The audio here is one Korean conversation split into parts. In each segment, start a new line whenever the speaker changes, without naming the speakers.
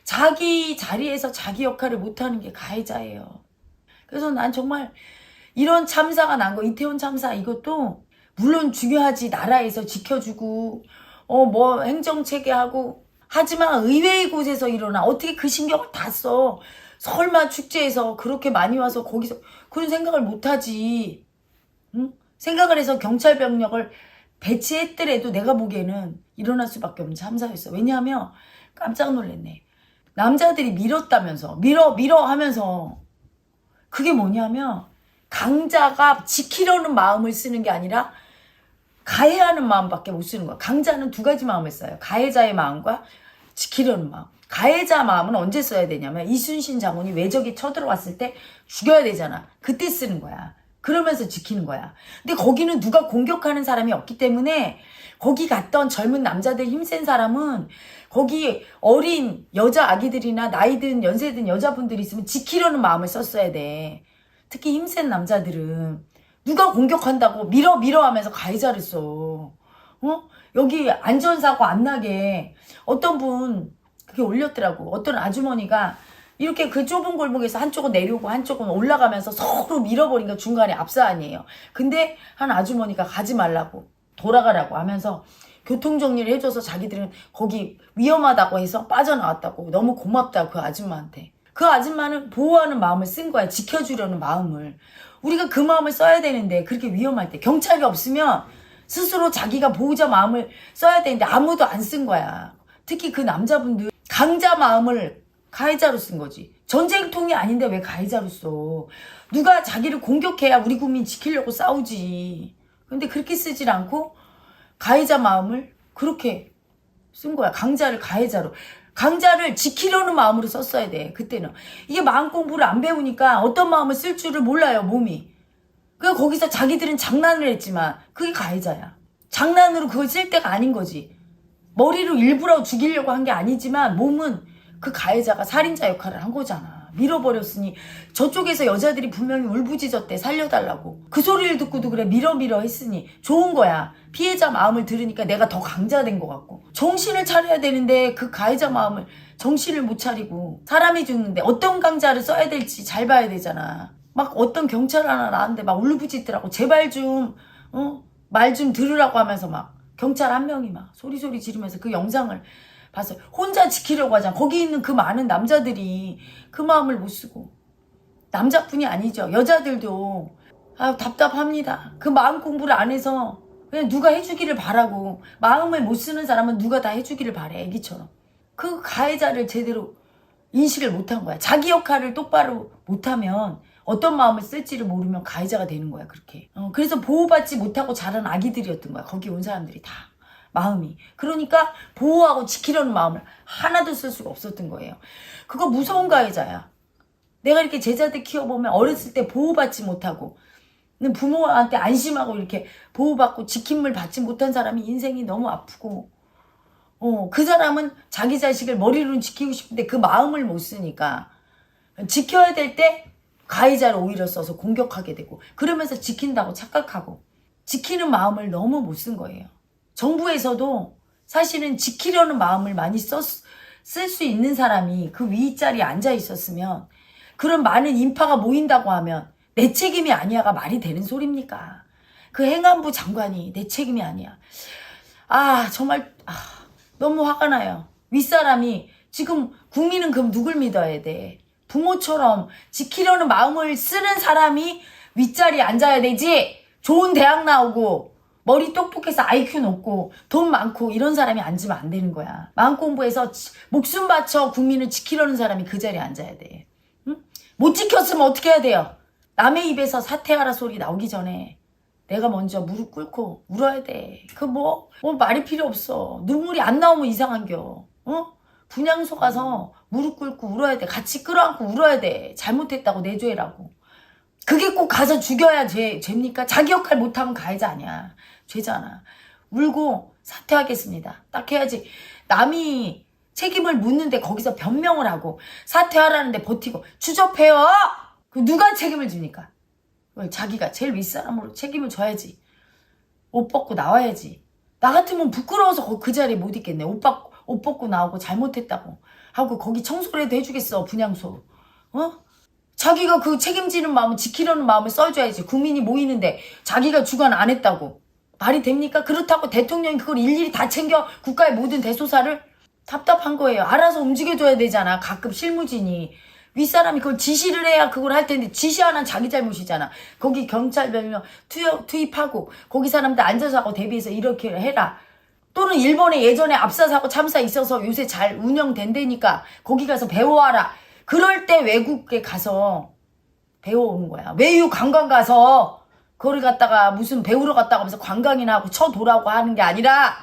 자기 자리에서 자기 역할을 못하는 게 가해자예요. 그래서 난 정말 이런 참사가 난 거, 이태원 참사 이것도 물론 중요하지. 나라에서 지켜주고 뭐 행정체계하고 하지만 의외의 곳에서 일어나. 어떻게 그 신경을 다 써. 설마 축제에서 그렇게 많이 와서 거기서 그런 생각을 못하지. 응? 생각을 해서 경찰 병력을 배치했더라도 내가 보기에는 일어날 수밖에 없는 참사였어. 왜냐하면 깜짝 놀랐네. 남자들이 밀었다면서 밀어 하면서 그게 뭐냐면 강자가 지키려는 마음을 쓰는 게 아니라 가해하는 마음밖에 못 쓰는 거야. 강자는 두 가지 마음을 써요. 가해자의 마음과 지키려는 마음. 가해자 마음은 언제 써야 되냐면 이순신 장군이 외적이 쳐들어왔을 때 죽여야 되잖아. 그때 쓰는 거야. 그러면서 지키는 거야. 근데 거기는 누가 공격하는 사람이 없기 때문에 거기 갔던 젊은 남자들 힘센 사람은 거기 어린 여자 아기들이나 나이든 연세든 여자분들이 있으면 지키려는 마음을 썼어야 돼. 특히 힘센 남자들은 누가 공격한다고 밀어 하면서 가해자를 써. 여기 안전사고 안 나게 어떤 분 그게 올렸더라고. 어떤 아주머니가 이렇게 그 좁은 골목에서 한쪽은 내려오고 한쪽은 올라가면서 서로 밀어버리니까 중간에 압사아니에요. 근데 한 아주머니가 가지 말라고 돌아가라고 하면서 교통정리를 해줘서 자기들은 거기 위험하다고 해서 빠져나왔다고. 너무 고맙다고 그 아줌마한테. 그 아줌마는 보호하는 마음을 쓴 거야. 지켜주려는 마음을. 우리가 그 마음을 써야 되는데 그렇게 위험할 때 경찰이 없으면 스스로 자기가 보호자 마음을 써야 되는데 아무도 안 쓴 거야. 특히 그 남자분들 강자 마음을 가해자로 쓴 거지. 전쟁통이 아닌데 왜 가해자로 써. 누가 자기를 공격해야 우리 국민 지키려고 싸우지. 근데 그렇게 쓰질 않고 가해자 마음을 그렇게 쓴 거야. 강자를 가해자로. 강자를 지키려는 마음으로 썼어야 돼. 그때는. 이게 마음 공부를 안 배우니까 어떤 마음을 쓸 줄을 몰라요. 몸이. 그 거기서 자기들은 장난을 했지만 그게 가해자야. 장난으로 그걸 쓸 때가 아닌 거지. 머리로 일부러 죽이려고 한 게 아니지만 몸은 그 가해자가 살인자 역할을 한 거잖아. 밀어버렸으니 저쪽에서 여자들이 분명히 울부짖었대. 살려달라고. 그 소리를 듣고도 그래 밀어 했으니 좋은 거야. 피해자 마음을 들으니까 내가 더 강자된 것 같고. 정신을 차려야 되는데 그 가해자 마음을 정신을 못 차리고 사람이 죽는데 어떤 강자를 써야 될지 잘 봐야 되잖아. 막 어떤 경찰 하나 나왔는데 막 울부짖더라고. 제발 좀 말 좀 들으라고 하면서 막 경찰 한 명이 막 소리 지르면서 그 영상을 봤어요. 혼자 지키려고 하잖아. 거기 있는 그 많은 남자들이 그 마음을 못 쓰고. 남자뿐이 아니죠. 여자들도 답답합니다. 그 마음 공부를 안 해서 그냥 누가 해주기를 바라고. 마음을 못 쓰는 사람은 누가 다 해주기를 바래. 애기처럼. 그 가해자를 제대로 인식을 못한 거야. 자기 역할을 똑바로 못하면 어떤 마음을 쓸지를 모르면 가해자가 되는 거야. 그렇게. 그래서 보호받지 못하고 자란 아기들이었던 거야. 거기 온 사람들이 다. 마음이. 그러니까 보호하고 지키려는 마음을 하나도 쓸 수가 없었던 거예요. 그거 무서운 가해자야. 내가 이렇게 제자들 키워보면 어렸을 때 보호받지 못하고 부모한테 안심하고 이렇게 보호받고 지킴을 받지 못한 사람이 인생이 너무 아프고 그 사람은 자기 자식을 머리로는 지키고 싶은데 그 마음을 못 쓰니까 지켜야 될 때 가해자를 오히려 써서 공격하게 되고 그러면서 지킨다고 착각하고 지키는 마음을 너무 못 쓴 거예요. 정부에서도 사실은 지키려는 마음을 많이 쓸 수 있는 사람이 그 윗자리에 앉아 있었으면 그런 많은 인파가 모인다고 하면 내 책임이 아니야가 말이 되는 소리입니까? 그 행안부 장관이 내 책임이 아니야. 정말 너무 화가 나요. 윗사람이 지금 국민은 그럼 누굴 믿어야 돼? 부모처럼 지키려는 마음을 쓰는 사람이 윗자리에 앉아야 되지. 좋은 대학 나오고 머리 똑똑해서 IQ 높고 돈 많고 이런 사람이 앉으면 안 되는 거야. 마음 공부해서 목숨 바쳐 국민을 지키려는 사람이 그 자리에 앉아야 돼. 응? 못 지켰으면 어떻게 해야 돼요? 남의 입에서 사퇴하라 소리 나오기 전에 내가 먼저 무릎 꿇고 울어야 돼. 말이 필요 없어. 눈물이 안 나오면 이상한겨. 분향소 가서 무릎 꿇고 울어야 돼. 같이 끌어안고 울어야 돼. 잘못했다고 내죄라고. 그게 꼭 가서 죽여야 죄입니까? 자기 역할 못하면 가해자 아니야. 죄잖아. 울고 사퇴하겠습니다. 딱 해야지. 남이 책임을 묻는데 거기서 변명을 하고 사퇴하라는데 버티고 추접해요. 누가 책임을 집니까? 자기가 제일 윗사람으로 책임을 져야지. 옷 벗고 나와야지. 나 같으면 부끄러워서 그 자리에 못 있겠네. 옷 벗고 나오고 잘못했다고 하고 거기 청소라도 해주겠어, 분향소. 자기가 그 책임지는 마음을 지키려는 마음을 써줘야지. 국민이 모이는데 자기가 주관 안 했다고 말이 됩니까? 그렇다고 대통령이 그걸 일일이 다 챙겨 국가의 모든 대소사를? 답답한 거예요. 알아서 움직여줘야 되잖아. 가끔 실무진이. 윗사람이 그걸 지시를 해야 그걸 할 텐데 지시 안 한 자기 잘못이잖아. 거기 경찰 병력 투입하고 거기 사람들 안전사고 대비해서 이렇게 해라. 또는 일본에 예전에 압사사고 참사 있어서 요새 잘 운영된다니까 거기 가서 배워와라. 그럴 때 외국에 가서 배워오는 거야. 외유 관광 가서 그걸 갖다가 무슨 배우러 갔다가 하면서 관광이나 하고 쳐도라고 하는 게 아니라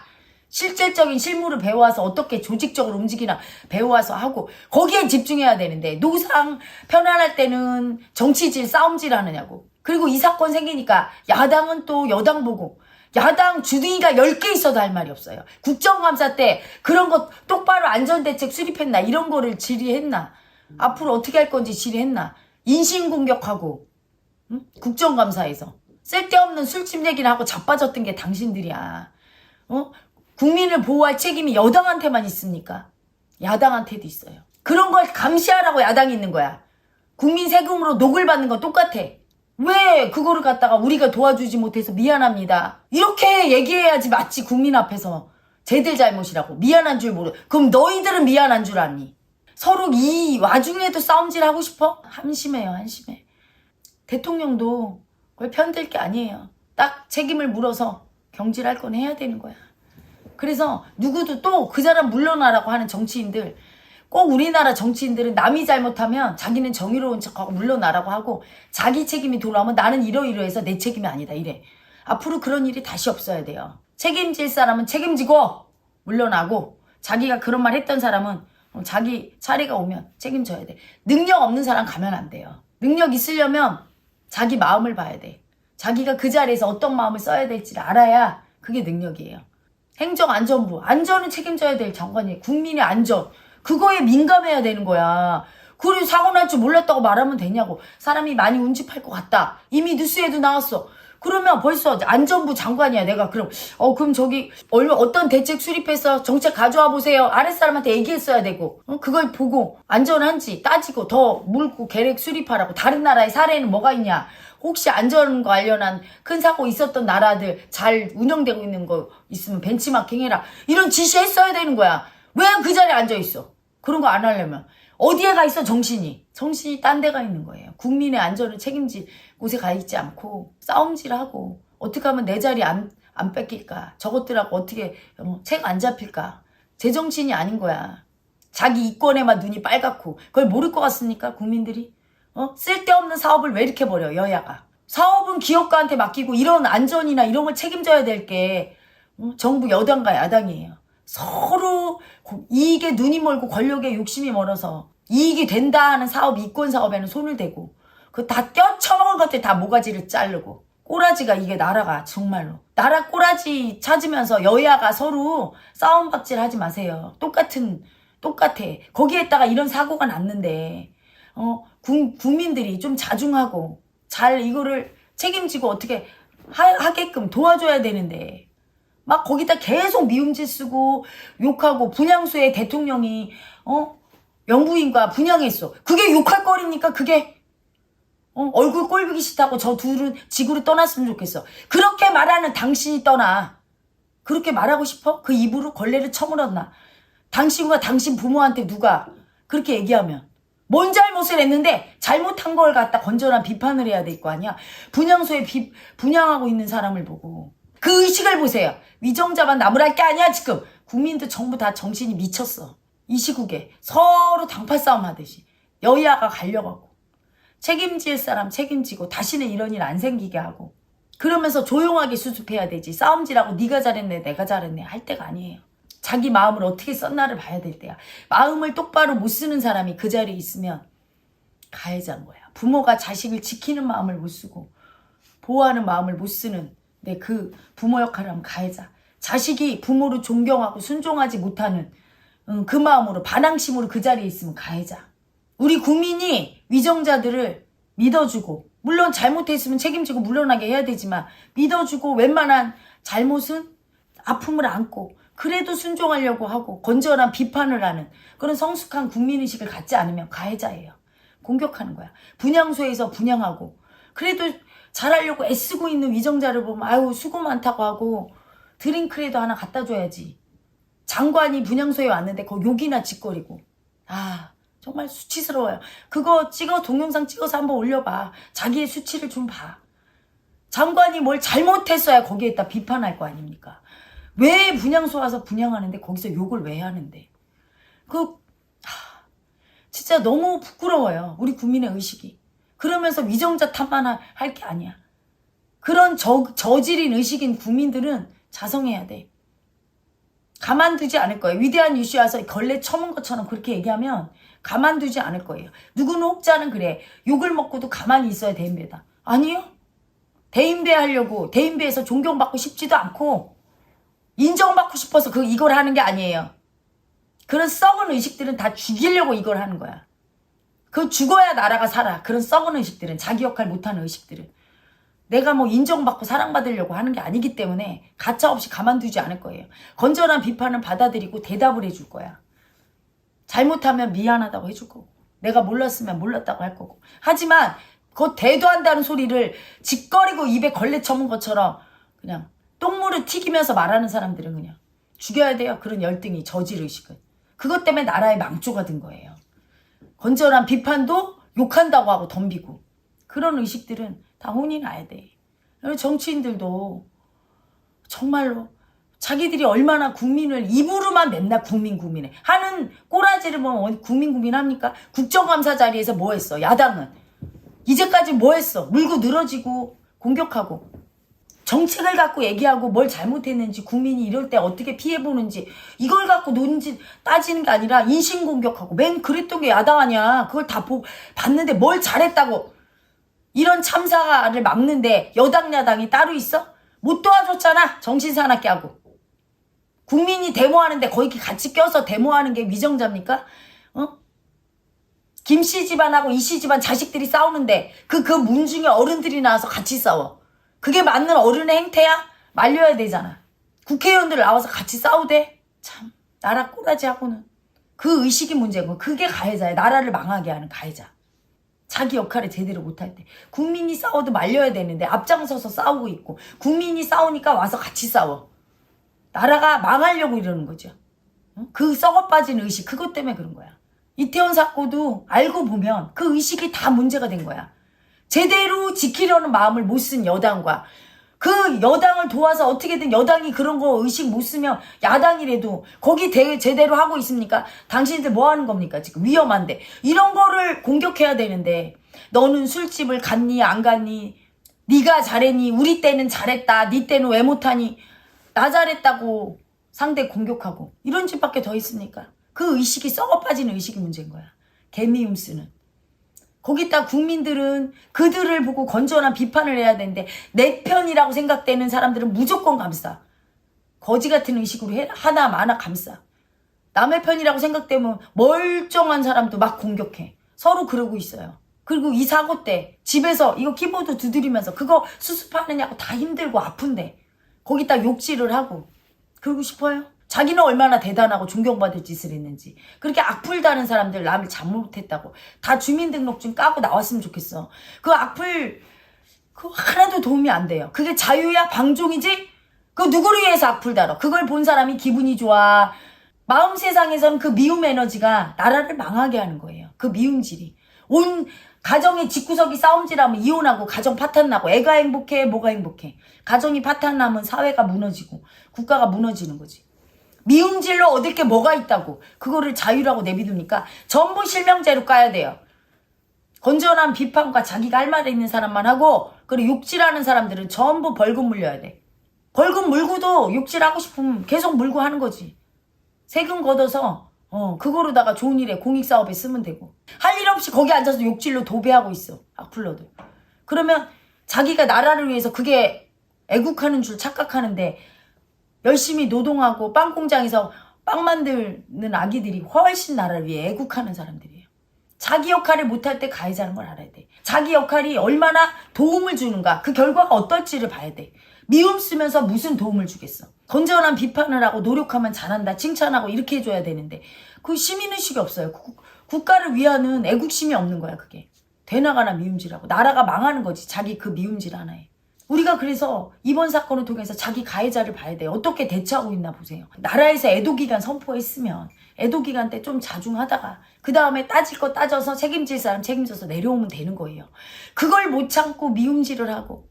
실질적인 실무를 배워와서 어떻게 조직적으로 움직이나 배워와서 하고 거기에 집중해야 되는데 노상 편안할 때는 정치질 싸움질 하느냐고. 그리고 이 사건 생기니까 야당은 또 여당 보고 야당 주둥이가 10개 있어도 할 말이 없어요. 국정감사 때 그런 거 똑바로 안전대책 수립했나 이런 거를 질의했나 앞으로 어떻게 할 건지 질의했나 인신공격하고 응? 국정감사에서 쓸데없는 술집 얘기를 하고 자빠졌던 게 당신들이야. 국민을 보호할 책임이 여당한테만 있습니까? 야당한테도 있어요. 그런 걸 감시하라고 야당이 있는 거야. 국민 세금으로 녹을 받는 건 똑같아. 왜 그거를 갖다가 우리가 도와주지 못해서 미안합니다. 이렇게 얘기해야지 맞지. 국민 앞에서 쟤들 잘못이라고. 미안한 줄 모르. 그럼 너희들은 미안한 줄 아니? 서로 이 와중에도 싸움질 하고 싶어? 한심해요. 한심해. 대통령도 그걸 편들 게 아니에요. 딱 책임을 물어서 경질할 건 해야 되는 거야. 그래서 누구도 또 그 사람 물러나라고 하는 정치인들 꼭 우리나라 정치인들은 남이 잘못하면 자기는 정의로운 척하고 물러나라고 하고 자기 책임이 돌아오면 나는 이러이러해서 내 책임이 아니다 이래. 앞으로 그런 일이 다시 없어야 돼요. 책임질 사람은 책임지고 물러나고 자기가 그런 말 했던 사람은 자기 차례가 오면 책임져야 돼. 능력 없는 사람 가면 안 돼요. 능력 있으려면 자기 마음을 봐야 돼. 자기가 그 자리에서 어떤 마음을 써야 될지를 알아야 그게 능력이에요. 행정안전부, 안전은 책임져야 될 장관이에요. 국민의 안전, 그거에 민감해야 되는 거야. 그리고 사고 날 줄 몰랐다고 말하면 되냐고. 사람이 많이 운집할 것 같다. 이미 뉴스에도 나왔어. 그러면 벌써 안전부 장관이야. 내가 그럼 저기 어떤 대책 수립해서 정책 가져와 보세요. 아랫사람한테 얘기했어야 되고 그걸 보고 안전한지 따지고 더 물고 계획 수립하라고. 다른 나라의 사례는 뭐가 있냐. 혹시 안전과 관련한 큰 사고 있었던 나라들 잘 운영되고 있는 거 있으면 벤치마킹 해라. 이런 지시 했어야 되는 거야. 왜 그 자리에 앉아있어? 그런 거 안 하려면. 어디에 가 있어 정신이? 정신이 딴 데 가 있는 거예요. 국민의 안전을 책임질 곳에 가 있지 않고 싸움질하고 어떻게 하면 내 자리 안 뺏길까? 저것들하고 어떻게 책 안 잡힐까? 제정신이 아닌 거야. 자기 이권에만 눈이 빨갛고 그걸 모를 것 같습니까? 국민들이? 쓸데없는 사업을 왜 이렇게 벌여 여야가. 사업은 기업가한테 맡기고 이런 안전이나 이런 걸 책임져야 될 게 정부 여당과 야당이에요. 서로 이익에 눈이 멀고 권력에 욕심이 멀어서 이익이 된다 하는 사업, 이권 사업에는 손을 대고 그 다 껴쳐먹은 것들 다 모가지를 자르고 꼬라지가 이게 나라가 정말로 나라 꼬라지 찾으면서 여야가 서로 싸움박질 하지 마세요. 똑같아. 거기에다가 이런 사고가 났는데 국민들이 좀 자중하고 잘 이거를 책임지고 어떻게 하게끔 도와줘야 되는데 막 거기다 계속 미움짓 쓰고 욕하고 분향소에 대통령이 영부인과 분향했어. 그게 욕할 거리니까 그게 얼굴 꼴보기 싫다고 저 둘은 지구를 떠났으면 좋겠어. 그렇게 말하는 당신이 떠나. 그렇게 말하고 싶어? 그 입으로 걸레를 쳐물었나? 당신과 당신 부모한테 누가 그렇게 얘기하면 뭔 잘못을 했는데 잘못한 걸 갖다 건전한 비판을 해야 될 거 아니야. 분향소에 분향하고 있는 사람을 보고 그 의식을 보세요. 위정자만 나무랄 게 아니야. 지금 국민들 전부 다 정신이 미쳤어. 이 시국에 서로 당파 싸움 하듯이 여야가 갈려가고 책임질 사람 책임지고 다시는 이런 일 안 생기게 하고 그러면서 조용하게 수습해야 되지. 싸움질하고 네가 잘했네 내가 잘했네 할 때가 아니에요. 자기 마음을 어떻게 썼나를 봐야 될 때야. 마음을 똑바로 못 쓰는 사람이 그 자리에 있으면 가해자인 거야. 부모가 자식을 지키는 마음을 못 쓰고 보호하는 마음을 못 쓰는 그 부모 역할을 하면 가해자. 자식이 부모를 존경하고 순종하지 못하는 그 마음으로 반항심으로 그 자리에 있으면 가해자. 우리 국민이 위정자들을 믿어주고 물론 잘못했으면 책임지고 물러나게 해야 되지만 믿어주고 웬만한 잘못은 아픔을 안고 그래도 순종하려고 하고 건전한 비판을 하는 그런 성숙한 국민의식을 갖지 않으면 가해자예요. 공격하는 거야. 분향소에서 분향하고 그래도 잘하려고 애쓰고 있는 위정자를 보면 아유 수고 많다고 하고 드링크라도 하나 갖다 줘야지. 장관이 분향소에 왔는데 거기 욕이나 짓거리고. 아 정말 수치스러워요. 그거 동영상 찍어서 한번 올려봐. 자기의 수치를 좀 봐. 장관이 뭘 잘못했어야 거기에다 비판할 거 아닙니까? 왜 분향소 와서 분향하는데 거기서 욕을 왜 하는데. 진짜 너무 부끄러워요. 우리 국민의 의식이. 그러면서 위정자 탓만 할 게 아니야. 그런 저질인 의식인 국민들은 자성해야 돼. 가만두지 않을 거예요. 위대한 유씨 와서 걸레 쳐문 것처럼 그렇게 얘기하면 가만두지 않을 거예요. 누구는 혹자는 그래. 욕을 먹고도 가만히 있어야 대인배다. 아니요. 대인배 하려고 대인배에서 존경받고 싶지도 않고 인정받고 싶어서 이걸 하는 게 아니에요. 그런 썩은 의식들은 다 죽이려고 이걸 하는 거야. 죽어야 나라가 살아. 그런 썩은 의식들은 자기 역할 못하는 의식들은 내가 뭐 인정받고 사랑받으려고 하는 게 아니기 때문에 가차없이 가만두지 않을 거예요. 건전한 비판은 받아들이고 대답을 해줄 거야. 잘못하면 미안하다고 해줄 거고 내가 몰랐으면 몰랐다고 할 거고. 하지만 그 대도한다는 소리를 짓거리고 입에 걸레 쳐문 것처럼 그냥 똥물을 튀기면서 말하는 사람들은 그냥 죽여야 돼요. 그런 열등이 저질의식은. 그것 때문에 나라의 망조가 된 거예요. 건전한 비판도 욕한다고 하고 덤비고 그런 의식들은 다 혼이 나야 돼. 정치인들도 정말로 자기들이 얼마나 국민을 입으로만 맨날 국민해 하는 꼬라지를 보면 국민 합니까? 국정감사 자리에서 뭐 했어? 야당은 이제까지 뭐 했어? 물고 늘어지고 공격하고 정책을 갖고 얘기하고 뭘 잘못했는지 국민이 이럴 때 어떻게 피해보는지 이걸 갖고 따지는 게 아니라 인신공격하고 맨 그랬던 게 야당 아니야. 그걸 다 봤는데 뭘 잘했다고. 이런 참사를 막는데 여당 야당이 따로 있어? 못 도와줬잖아. 정신사납게 하고. 국민이 데모하는데 거기 같이 껴서 데모하는 게 위정자입니까? 김씨 집안하고 이씨 집안 자식들이 싸우는데 그 문중에 어른들이 나와서 같이 싸워. 그게 맞는 어른의 행태야? 말려야 되잖아. 국회의원들 나와서 같이 싸우대? 참 나라 꼬라지하고는. 그 의식이 문제인 거야. 그게 가해자야. 나라를 망하게 하는 가해자. 자기 역할을 제대로 못할 때. 국민이 싸워도 말려야 되는데 앞장서서 싸우고 있고 국민이 싸우니까 와서 같이 싸워. 나라가 망하려고 이러는 거죠. 그 썩어빠진 의식 그것 때문에 그런 거야. 이태원 사건도 알고 보면 그 의식이 다 문제가 된 거야. 제대로 지키려는 마음을 못 쓴 여당과 그 여당을 도와서 어떻게든 여당이 그런 거 의식 못 쓰면 야당이라도 거기 제대로 하고 있습니까? 당신들 뭐 하는 겁니까? 지금 위험한데. 이런 거를 공격해야 되는데 너는 술집을 갔니 안 갔니? 네가 잘했니? 우리 때는 잘했다. 네 때는 왜 못하니? 나 잘했다고 상대 공격하고 이런 짓밖에 더 있습니까? 그 의식이 썩어빠진 의식이 문제인 거야. 개미움 쓰는. 거기다 국민들은 그들을 보고 건전한 비판을 해야 되는데 내 편이라고 생각되는 사람들은 무조건 감싸. 거지 같은 의식으로 하나마나 감싸. 남의 편이라고 생각되면 멀쩡한 사람도 막 공격해. 서로 그러고 있어요. 그리고 이 사고 때 집에서 이거 키보드 두드리면서 그거 수습하느냐고 다 힘들고 아픈데 거기다 욕질을 하고 그러고 싶어요? 자기는 얼마나 대단하고 존경받을 짓을 했는지. 그렇게 악플 다는 사람들 남을 잘못했다고 다 주민등록증 까고 나왔으면 좋겠어. 그 악플 그거 하나도 도움이 안 돼요. 그게 자유야? 방종이지? 그 누구를 위해서 악플 달아? 그걸 본 사람이 기분이 좋아. 마음 세상에서는 그 미움 에너지가 나라를 망하게 하는 거예요. 그 미움질이. 온 가정의 집구석이 싸움질하면 이혼하고 가정 파탄나고 애가 행복해 뭐가 행복해. 가정이 파탄나면 사회가 무너지고 국가가 무너지는 거지. 미움질로 얻을 게 뭐가 있다고 그거를 자유라고 내비두니까 전부 실명제로 까야 돼요. 건전한 비판과 자기가 할 말이 있는 사람만 하고 그리고 욕질하는 사람들은 전부 벌금 물려야 돼. 벌금 물고도 욕질하고 싶으면 계속 물고 하는 거지. 세금 걷어서 그거로다가 좋은 일에 공익사업에 쓰면 되고 할 일 없이 거기 앉아서 욕질로 도배하고 있어. 악플러들. 그러면 자기가 나라를 위해서 그게 애국하는 줄 착각하는데 열심히 노동하고 빵 공장에서 빵 만드는 아기들이 훨씬 나라를 위해 애국하는 사람들이에요. 자기 역할을 못할 때 가해자는 걸 알아야 돼. 자기 역할이 얼마나 도움을 주는가 그 결과가 어떨지를 봐야 돼. 미움 쓰면서 무슨 도움을 주겠어. 건전한 비판을 하고 노력하면 잘한다, 칭찬하고 이렇게 해줘야 되는데 그 시민의식이 없어요. 국가를 위하는 애국심이 없는 거야. 그게 되나가나 미움질하고 나라가 망하는 거지. 자기 그 미움질 하나에. 우리가 그래서 이번 사건을 통해서 자기 가해자를 봐야 돼요. 어떻게 대처하고 있나 보세요. 나라에서 애도기간 선포했으면 애도기간 때 좀 자중하다가 그 다음에 따질 거 따져서 책임질 사람 책임져서 내려오면 되는 거예요. 그걸 못 참고 미움질을 하고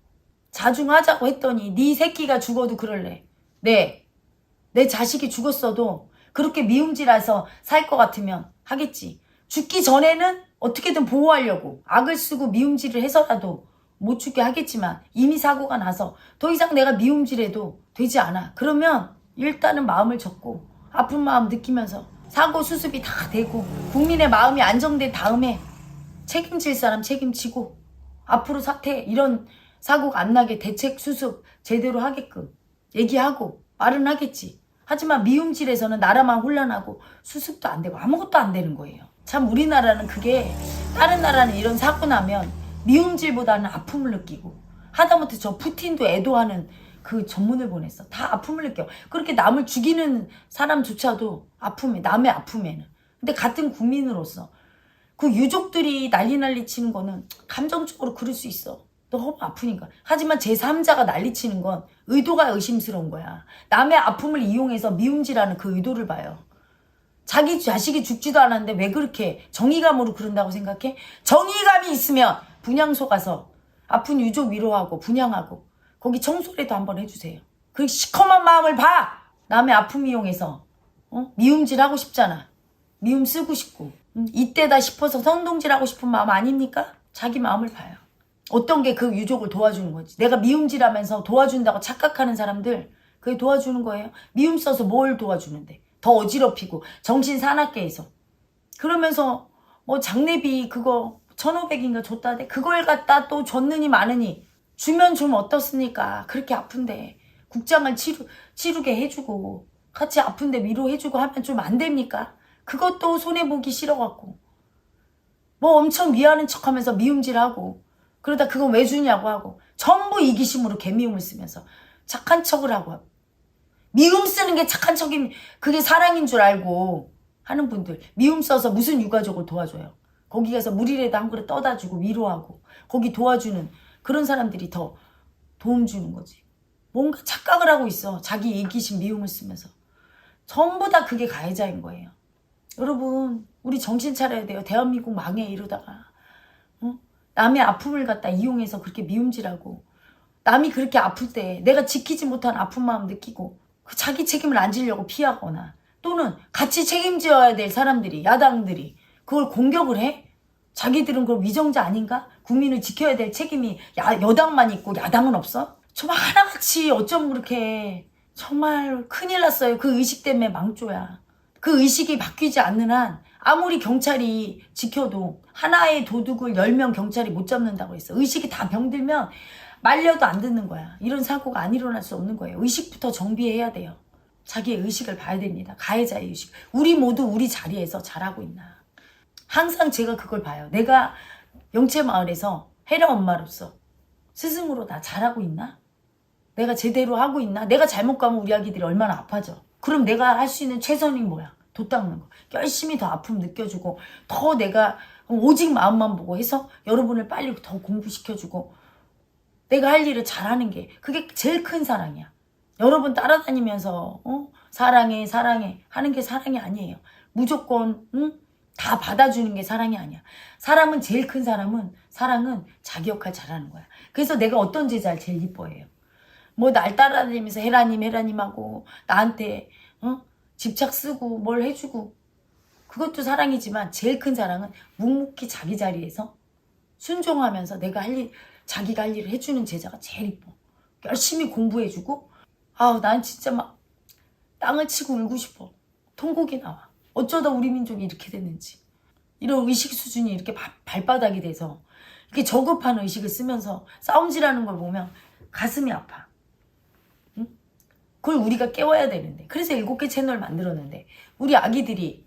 자중하자고 했더니 네 새끼가 죽어도 그럴래. 내 자식이 죽었어도 그렇게 미움질해서 살 것 같으면 하겠지. 죽기 전에는 어떻게든 보호하려고 악을 쓰고 미움질을 해서라도 못 죽게 하겠지만 이미 사고가 나서 더 이상 내가 미움질해도 되지 않아. 그러면 일단은 마음을 접고 아픈 마음 느끼면서 사고 수습이 다 되고 국민의 마음이 안정된 다음에 책임질 사람 책임지고 앞으로 사태 이런 사고가 안 나게 대책 수습 제대로 하게끔 얘기하고 말은 하겠지. 하지만 미움질에서는 나라만 혼란하고 수습도 안 되고 아무것도 안 되는 거예요. 참 우리나라는 그게 다른 나라는 이런 사고 나면 미움질보다는 아픔을 느끼고 하다못해 저 푸틴도 애도하는 그 전문을 보냈어. 다 아픔을 느껴. 그렇게 남을 죽이는 사람조차도 아픔에 남의 아픔에는. 근데 같은 국민으로서 그 유족들이 난리 치는 거는 감정적으로 그럴 수 있어. 너무 아프니까. 하지만 제3자가 난리치는 건 의도가 의심스러운 거야. 남의 아픔을 이용해서 미움질하는 그 의도를 봐요. 자기 자식이 죽지도 않았는데 왜 그렇게 정의감으로 그런다고 생각해? 정의감이 있으면 분향소 가서 아픈 유족 위로하고 분향하고 거기 청소라도 한번 해주세요. 그 시커먼 마음을 봐! 남의 아픔 이용해서 미움질하고 싶잖아. 미움 쓰고 싶고 이때다 싶어서 선동질하고 싶은 마음 아닙니까? 자기 마음을 봐요. 어떤 게 그 유족을 도와주는 거지. 내가 미움질하면서 도와준다고 착각하는 사람들 그게 도와주는 거예요. 미움 써서 뭘 도와주는데. 더 어지럽히고 정신 사납게 해서. 그러면서 뭐 장례비 그거 1,500인가 줬다대. 그걸 갖다 또 줬느니 마느니 주면 좀 어떻습니까? 그렇게 아픈데 국장을 치르게 해주고 같이 아픈데 위로해주고 하면 좀 안 됩니까? 그것도 손해보기 싫어갖고 뭐 엄청 미안한 척하면서 미움질하고 그러다 그건 왜 주냐고 하고 전부 이기심으로 개미움을 쓰면서 착한 척을 하고 미움 쓰는 게 착한 척이면 그게 사랑인 줄 알고 하는 분들 미움 써서 무슨 유가족을 도와줘요. 거기 가서 물이라도 한 그릇 떠다 주고 위로하고 거기 도와주는 그런 사람들이 더 도움 주는 거지. 뭔가 착각을 하고 있어. 자기 이기심 미움을 쓰면서. 전부 다 그게 가해자인 거예요. 여러분 우리 정신 차려야 돼요. 대한민국 망해 이러다가 남의 아픔을 갖다 이용해서 그렇게 미움질하고 남이 그렇게 아플 때 내가 지키지 못한 아픈 마음 느끼고 그 자기 책임을 안 지려고 피하거나 또는 같이 책임져야 될 사람들이 야당들이 그걸 공격을 해? 자기들은 그럼 위정자 아닌가? 국민을 지켜야 될 책임이 여당만 있고 야당은 없어? 정말 하나같이 어쩜 그렇게 정말 큰일 났어요. 그 의식 때문에 망조야. 그 의식이 바뀌지 않는 한 아무리 경찰이 지켜도 하나의 도둑을 10명 경찰이 못 잡는다고 했어. 의식이 다 병들면 말려도 안 듣는 거야. 이런 사고가 안 일어날 수 없는 거예요. 의식부터 정비해야 돼요. 자기의 의식을 봐야 됩니다. 가해자의 의식. 우리 모두 우리 자리에서 잘하고 있나. 항상 제가 그걸 봐요. 내가 영채마을에서 혜라 엄마로서 스승으로 나 잘하고 있나? 내가 제대로 하고 있나? 내가 잘못 가면 우리 아기들이 얼마나 아파져. 그럼 내가 할 수 있는 최선이 뭐야? 도 닦는 거. 열심히 더 아픔 느껴주고 더 내가 오직 마음만 보고 해서 여러분을 빨리 더 공부시켜주고 내가 할 일을 잘하는 게 그게 제일 큰 사랑이야. 여러분 따라다니면서 사랑해 하는 게 사랑이 아니에요. 무조건 다 받아주는 게 사랑이 아니야. 사람은 제일 큰 사랑은 자기 역할 잘하는 거야. 그래서 내가 어떤 제자를 제일 이뻐해요. 뭐 날 따라다니면서 헤라님하고 나한테 집착 쓰고 뭘 해주고 그것도 사랑이지만 제일 큰 사랑은 묵묵히 자기 자리에서 순종하면서 내가 할 일, 자기가 할 일을 해주는 제자가 제일 이뻐. 열심히 공부해주고 난 진짜 막 땅을 치고 울고 싶어. 통곡이 나와. 어쩌다 우리 민족이 이렇게 됐는지. 이런 의식 수준이 이렇게 발바닥이 돼서 이렇게 저급한 의식을 쓰면서 싸움질하는 걸 보면 가슴이 아파. 그걸 우리가 깨워야 되는데 그래서 7개 채널 만들었는데 우리 아기들이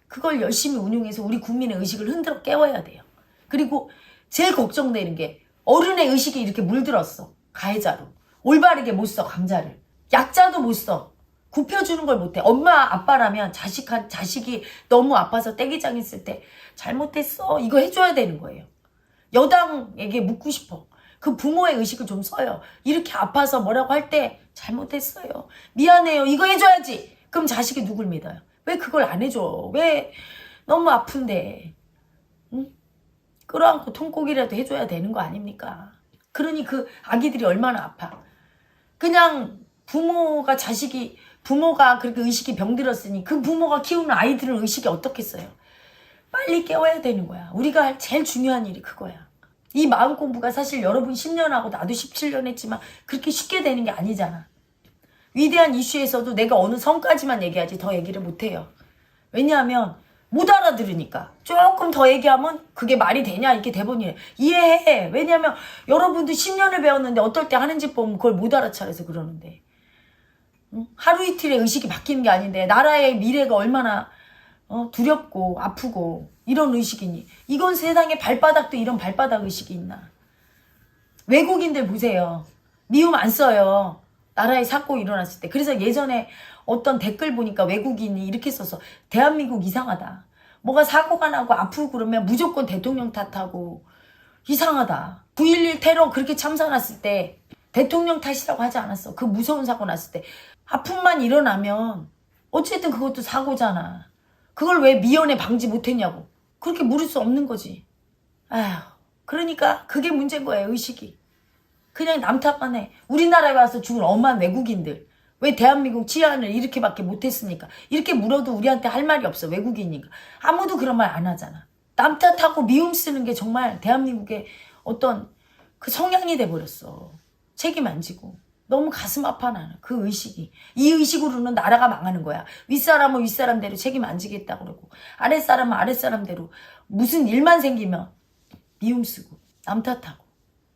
그걸 열심히 운용해서 우리 국민의 의식을 흔들어 깨워야 돼요. 그리고 제일 걱정되는 게 어른의 의식이 이렇게 물들었어. 가해자로. 올바르게 못 써 감자를. 약자도 못 써. 굽혀주는 걸 못해. 엄마 아빠라면 자식이 너무 아파서 떼기장 있을 때 잘못했어 이거 해줘야 되는 거예요. 여당에게 묻고 싶어. 그 부모의 의식을 좀 써요. 이렇게 아파서 뭐라고 할 때 잘못했어요, 미안해요 이거 해줘야지. 그럼 자식이 누굴 믿어요? 왜 그걸 안 해줘? 왜 너무 아픈데 응? 끌어안고 통곡이라도 해줘야 되는 거 아닙니까? 그러니 그 아기들이 얼마나 아파. 그냥 부모가 그렇게 의식이 병들었으니 그 부모가 키우는 아이들은 의식이 어떻겠어요? 빨리 깨워야 되는 거야. 우리가 제일 중요한 일이 그거야. 이 마음 공부가 사실 여러분 10년 하고 나도 17년 했지만 그렇게 쉽게 되는 게 아니잖아. 위대한 이슈에서도 내가 어느 선까지만 얘기하지 더 얘기를 못해요. 왜냐하면 못 알아들으니까. 조금 더 얘기하면 그게 말이 되냐 이게 대본이에요. 이해해. 왜냐하면 여러분도 10년을 배웠는데 어떨 때 하는 집 보면 그걸 못 알아차려서 그러는데. 응? 하루 이틀에 의식이 바뀌는 게 아닌데 나라의 미래가 얼마나 두렵고 아프고 이런 의식이니. 이건 세상에 발바닥도 이런 발바닥 의식이 있나. 외국인들 보세요. 미움 안 써요. 나라에 사고 일어났을 때. 그래서 예전에 어떤 댓글 보니까 외국인이 이렇게 써서 대한민국 이상하다. 뭐가 사고가 나고 아프고 그러면 무조건 대통령 탓하고 이상하다. 9.11 테러 그렇게 참사 났을 때 대통령 탓이라고 하지 않았어. 그 무서운 사고 났을 때. 아픔만 일어나면 어쨌든 그것도 사고잖아. 그걸 왜 미연에 방지 못했냐고. 그렇게 물을 수 없는 거지. 아휴, 그러니까 그게 문제인 거예요, 의식이. 그냥 남 탓만 해. 우리나라에 와서 죽은 엄한 외국인들. 왜 대한민국 치안을 이렇게밖에 못했습니까? 이렇게 물어도 우리한테 할 말이 없어, 외국인이니까. 아무도 그런 말 안 하잖아. 남 탓하고 미움 쓰는 게 정말 대한민국의 어떤 그 성향이 돼버렸어. 책임 안 지고. 너무 가슴 아파 나는 그 의식이. 이 의식으로는 나라가 망하는 거야. 윗사람은 윗사람대로 책임 안 지겠다 그러고 아랫사람은 아랫사람대로 무슨 일만 생기면 미움 쓰고 남 탓하고.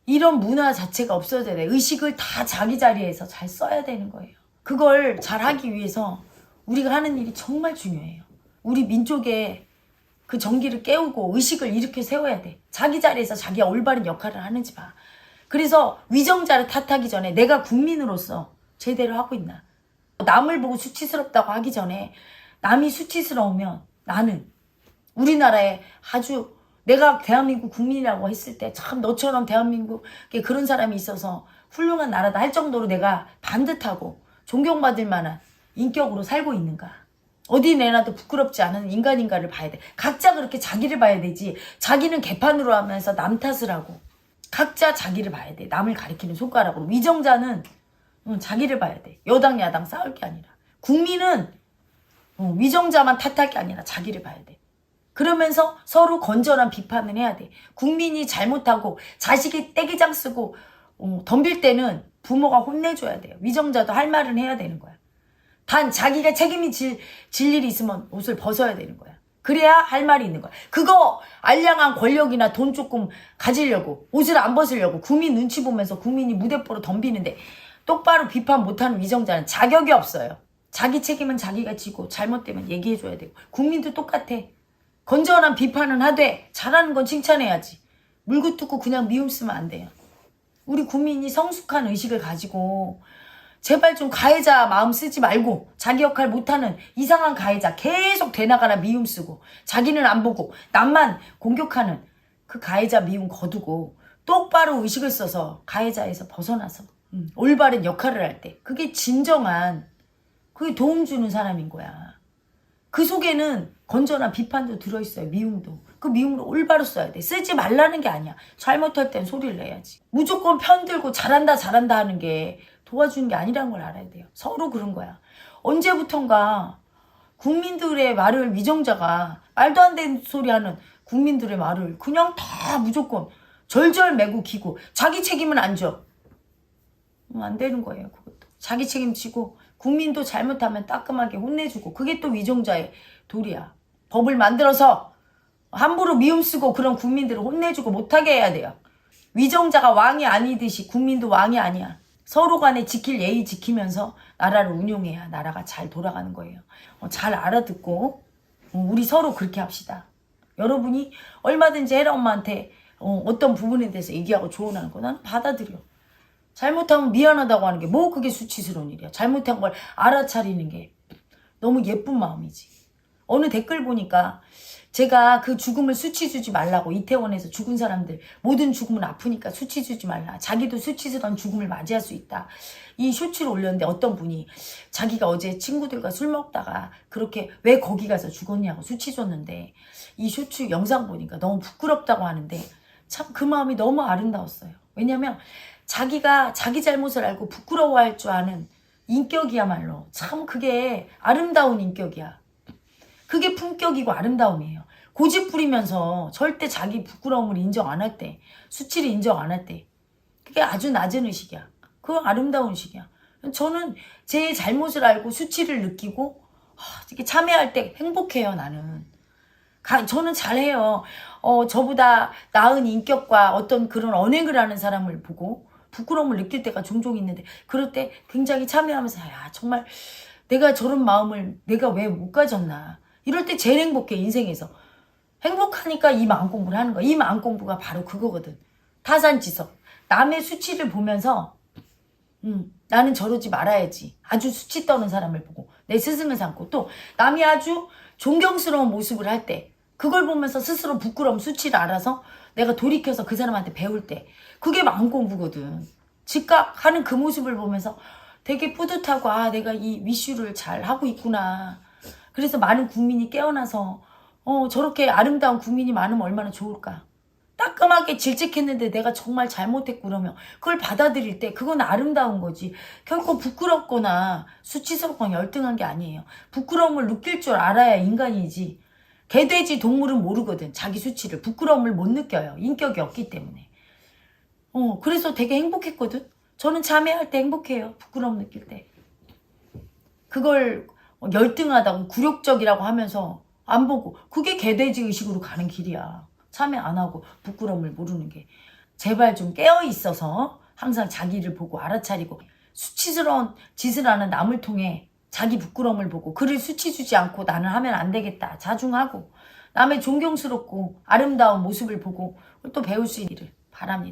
이런 문화 자체가 없어져야 돼. 의식을 다 자기 자리에서 잘 써야 되는 거예요. 그걸 잘 하기 위해서 우리가 하는 일이 정말 중요해요. 우리 민족의 그 정기를 깨우고 의식을 이렇게 세워야 돼. 자기 자리에서 자기가 올바른 역할을 하는지 봐. 그래서 위정자를 탓하기 전에 내가 국민으로서 제대로 하고 있나. 남을 보고 수치스럽다고 하기 전에 남이 수치스러우면 나는 우리나라에 아주 내가 대한민국 국민이라고 했을 때 참 너처럼 대한민국에 그런 사람이 있어서 훌륭한 나라다 할 정도로 내가 반듯하고 존경받을 만한 인격으로 살고 있는가. 어디 내놔도 부끄럽지 않은 인간인가를 봐야 돼. 각자 그렇게 자기를 봐야 되지. 자기는 개판으로 하면서 남 탓을 하고. 각자 자기를 봐야 돼. 남을 가리키는 손가락으로. 위정자는 자기를 봐야 돼. 여당 야당 싸울 게 아니라. 국민은 위정자만 탓할 게 아니라 자기를 봐야 돼. 그러면서 서로 건전한 비판을 해야 돼. 국민이 잘못하고 자식이 떼기장 쓰고 덤빌 때는 부모가 혼내줘야 돼요. 위정자도 할 말은 해야 되는 거야. 단 자기가 책임이 질 일이 있으면 옷을 벗어야 되는 거야. 그래야 할 말이 있는 거야. 그거 알량한 권력이나 돈 조금 가지려고 옷을 안 벗으려고 국민 눈치 보면서 국민이 무대뽀로 덤비는데 똑바로 비판 못하는 위정자는 자격이 없어요. 자기 책임은 자기가 지고 잘못되면 얘기해줘야 되고. 국민도 똑같아. 건전한 비판은 하되 잘하는 건 칭찬해야지. 물고 뜯고 그냥 미움 쓰면 안 돼요. 우리 국민이 성숙한 의식을 가지고 제발 좀 가해자 마음 쓰지 말고 자기 역할 못하는 이상한 가해자 계속 되나가나 미움 쓰고 자기는 안 보고 남만 공격하는 그 가해자 미움 거두고 똑바로 의식을 써서 가해자에서 벗어나서 올바른 역할을 할 때 그게 진정한 그게 도움 주는 사람인 거야. 그 속에는 건전한 비판도 들어있어요. 미움도. 그 미움을 올바로 써야 돼. 쓰지 말라는 게 아니야. 잘못할 땐 소리를 내야지. 무조건 편들고 잘한다 하는 게 도와주는 게 아니라는 걸 알아야 돼요. 서로 그런 거야. 언제부턴가 국민들의 말을 위정자가 말도 안 되는 소리 하는 국민들의 말을 그냥 다 무조건 절절매고 기고 자기 책임은 안 져. 안 되는 거예요. 그것도. 자기 책임지고 국민도 잘못하면 따끔하게 혼내주고 그게 또 위정자의 도리야. 법을 만들어서 함부로 미움 쓰고 그런 국민들을 혼내주고 못하게 해야 돼요. 위정자가 왕이 아니듯이 국민도 왕이 아니야. 서로 간에 지킬 예의 지키면서 나라를 운용해야 나라가 잘 돌아가는 거예요. 잘 알아듣고 우리 서로 그렇게 합시다. 여러분이 얼마든지 혜라 엄마한테 어떤 부분에 대해서 얘기하고 조언하는 거 나는 받아들여. 잘못하면 미안하다고 하는 게 뭐 그게 수치스러운 일이야. 잘못한 걸 알아차리는 게 너무 예쁜 마음이지. 어느 댓글 보니까 제가 그 죽음을 수치 주지 말라고, 이태원에서 죽은 사람들 모든 죽음은 아프니까 수치 주지 말라. 자기도 수치스러운 죽음을 맞이할 수 있다. 이 쇼츠를 올렸는데 어떤 분이 자기가 어제 친구들과 술 먹다가 그렇게 왜 거기 가서 죽었냐고 수치 줬는데 이 쇼츠 영상 보니까 너무 부끄럽다고 하는데 참 그 마음이 너무 아름다웠어요. 왜냐면 자기가 자기 잘못을 알고 부끄러워할 줄 아는 인격이야말로 참 그게 아름다운 인격이야. 그게 품격이고 아름다움이에요. 고집 부리면서 절대 자기 부끄러움을 인정 안 할 때, 수치를 인정 안 할 때, 그게 아주 낮은 의식이야. 그건 아름다운 의식이야. 저는 제 잘못을 알고 수치를 느끼고 이렇게 참여할 때 행복해요. 나는. 저는 잘해요. 저보다 나은 인격과 어떤 그런 언행을 하는 사람을 보고 부끄러움을 느낄 때가 종종 있는데 그럴 때 굉장히 참여하면서 야 정말 내가 저런 마음을 내가 왜 못 가졌나. 이럴 때 제일 행복해, 인생에서. 행복하니까 이 마음 공부를 하는 거야. 이 마음 공부가 바로 그거거든. 타산지석. 남의 수치를 보면서 나는 저러지 말아야지. 아주 수치 떠는 사람을 보고 내 스승을 삼고 또 남이 아주 존경스러운 모습을 할 때 그걸 보면서 스스로 부끄러움, 수치를 알아서 내가 돌이켜서 그 사람한테 배울 때 그게 마음 공부거든. 즉각 하는 그 모습을 보면서 되게 뿌듯하고 아 내가 이 위슈를 잘 하고 있구나. 그래서 많은 국민이 깨어나서 저렇게 아름다운 국민이 많으면 얼마나 좋을까. 따끔하게 질책했는데 내가 정말 잘못했고 그러면 그걸 받아들일 때 그건 아름다운 거지. 결코 부끄럽거나 수치스럽거나 열등한 게 아니에요. 부끄러움을 느낄 줄 알아야 인간이지. 개돼지 동물은 모르거든. 자기 수치를. 부끄러움을 못 느껴요. 인격이 없기 때문에. 그래서 되게 행복했거든. 저는 참여할 때 행복해요. 부끄러움 느낄 때. 그걸 열등하다고 굴욕적이라고 하면서 안 보고 그게 개돼지 의식으로 가는 길이야. 참여 안 하고 부끄러움을 모르는 게. 제발 좀 깨어 있어서 항상 자기를 보고 알아차리고 수치스러운 짓을 하는 남을 통해 자기 부끄러움을 보고 그를 수치 주지 않고 나는 하면 안 되겠다 자중하고 남의 존경스럽고 아름다운 모습을 보고 또 배울 수 있기를 바랍니다.